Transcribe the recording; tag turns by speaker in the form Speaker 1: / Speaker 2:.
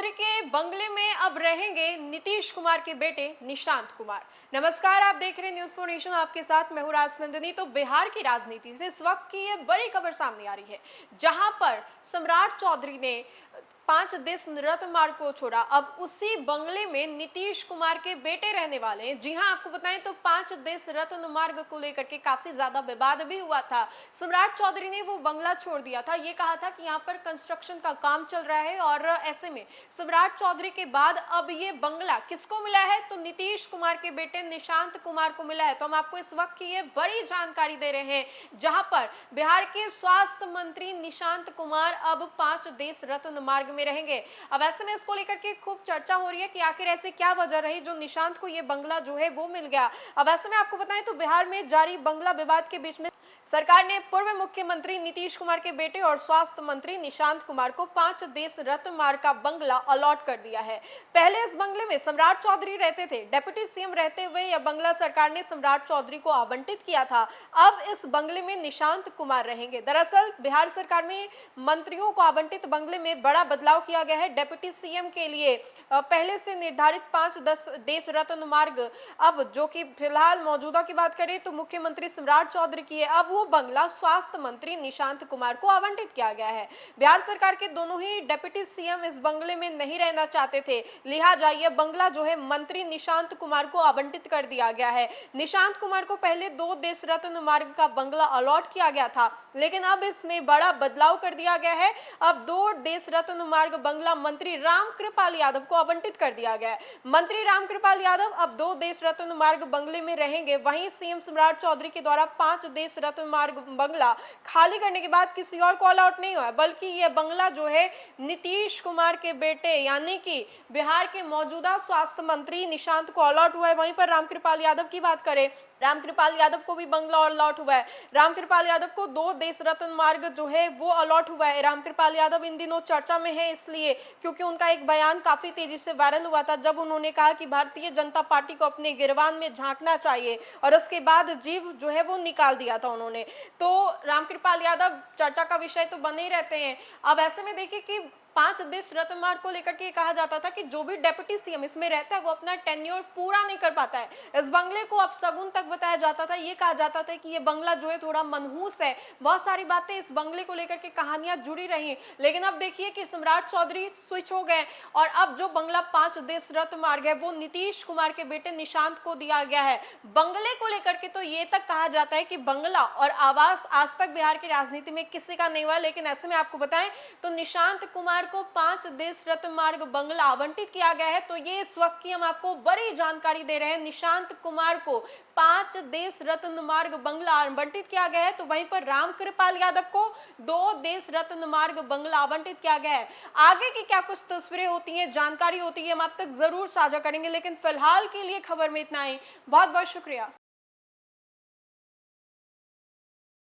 Speaker 1: चौधरी के बंगले में अब रहेंगे नीतीश कुमार के बेटे निशांत कुमार। नमस्कार, आप देख रहे हैं न्यूज़ फॉर नेशन। आपके साथ मैं हूं राजनंदिनी। तो बिहार की राजनीति से इस वक्त की ये बड़ी खबर सामने आ रही है, जहां पर सम्राट चौधरी ने 5 देश रत्न मार्ग को छोड़ा। अब उसी बंगले में नीतीश कुमार के बेटे रहने वाले हैं। जी हां, आपको बताएं तो 5 देश रत्न मार्ग को लेकर के काफी ज्यादा विवाद भी हुआ था। सम्राट चौधरी ने वो बंगला छोड़ दिया था, ये कहा था कि यहाँ पर कंस्ट्रक्शन का काम चल रहा है और ऐसे में सम्राट चौधरी के बाद अब ये बंगला किसको मिला है, तो नीतीश कुमार के बेटे निशांत कुमार को मिला है। तो हम आपको इस वक्त की ये बड़ी जानकारी दे रहे हैं, जहां पर बिहार के स्वास्थ्य मंत्री निशांत कुमार अब 5 देश रत्न मार्ग में रहेंगे। अब ऐसे में इसको लेकर के खूब चर्चा हो रही है कि आखिर ऐसे क्या वजह रही जो निशांत को ये बंगला जो है वो मिल गया। अब ऐसे में आपको बताएं तो बिहार में जारी बंगला विवाद के बीच में सरकार ने पूर्व मुख्यमंत्री नीतीश कुमार के बेटे और स्वास्थ्य मंत्री निशांत कुमार को 5 देश रत्न मार्ग का बंगला अलॉट कर दिया है। पहले इस बंगले में सम्राट चौधरी रहते थे। डिप्टी सीएम रहते हुए यह बंगला सरकार ने सम्राट चौधरी को आवंटित किया था। अब इस बंगले में निशांत कुमार रहेंगे। दरअसल बिहार सरकार में मंत्रियों को आवंटित बंगले में बड़ा बदलाव किया गया है। डिप्टी सीएम के लिए पहले से निर्धारित 5 देश रत्न मार्ग, अब जो कि फिलहाल मौजूदा की बात करें तो मुख्यमंत्री सम्राट चौधरी की है, अब वो बंगला स्वास्थ्य मंत्री निशांत कुमार को आवंटित किया गया है। बिहार सरकार के दोनों ही डिप्टी सीएम इस बंगले में नहीं रहना चाहते थे, लिहाजा यह बंगला जो है मंत्री निशांत कुमार को आवंटित कर दिया गया है। निशांत कुमार को पहले 2 देश रत्न मार्ग का बंगला अलॉट किया गया था, लेकिन अब इसमें बड़ा बदलाव कर दिया गया है। अब 2 देश रत्न मार्ग बंगला मंत्री रामकृपाल यादव को आवंटित कर दिया गया है। मंत्री रामकृपाल यादव अब 2 देश रत्न मार्ग बंगले में रहेंगे। वहीं सीएम सम्राट चौधरी के द्वारा 5 देश रत्न मार्ग बंगला खाली करने के बाद किसी और को अलॉट नहीं हुआ, बल्कि यह बंगला जो है नीतीश कुमार के बेटे यानी कि बिहार के मौजूदा स्वास्थ्य मंत्री निशांत को अलॉट हुआ है। वहीं पर रामकृपाल यादव की बात करें, रामकृपाल यादव को भी बंगला अलॉट हुआ है। रामकृपाल यादव को 2 देश रत्न मार्ग जो है वो अलॉट हुआ है। रामकृपाल यादव इन दिनों चर्चा में है इसलिए क्योंकि उनका एक बयान काफी तेजी से वायरल हुआ था, जब उन्होंने कहा कि भारतीय जनता पार्टी को अपने गिरबान में झांकना चाहिए और उसके बाद जीव जो है वो निकाल दिया था उन्होंने। तो रामकृपाल यादव चर्चा का विषय तो बने ही रहते हैं। अब ऐसे में देखिए कि 5 देश रत्न मार्ग को लेकर के कहा जाता था कि जो भी डिप्टी सीएम इसमें रहता है वो अपना टेन्योर पूरा नहीं कर पाता है। इस बंगले को अब सगुन तक बताया जाता था। ये कहा जाता था कि ये बंगला जो है थोड़ा मनहूस है। बहुत सारी बातें इस बंगले को लेकर के कहानियां जुड़ी रही, लेकिन अब देखिए कि सम्राट चौधरी स्विच हो गए और अब जो बंगला 5 देश रत्न मार्ग है वो नीतीश कुमार के बेटे निशांत को दिया गया है। बंगले को लेकर के तो ये तक कहा जाता है कि बंगला और आवास आज तक बिहार की राजनीति में किसी का नहीं हुआ, लेकिन ऐसे में आपको बताएं तो निशांत कुमार को 5 देश रत्न मार्ग बंगला आवंटित किया गया है। तो ये इस वक्त की हम आपको बड़ी जानकारी दे रहे हैं। निशांत कुमार को 5 देश रत्न मार्ग बंगला आवंटित किया गया है, तो वहीं पर रामकृपाल यादव को 2 देश रत्न मार्ग बंगला आवंटित किया गया है। आगे की क्या कुछ तस्वीरें होती हैं, जानकारी होती है, हम आप तक जरूर साझा करेंगे, लेकिन फिलहाल के लिए खबर में इतना ही। बहुत बहुत शुक्रिया।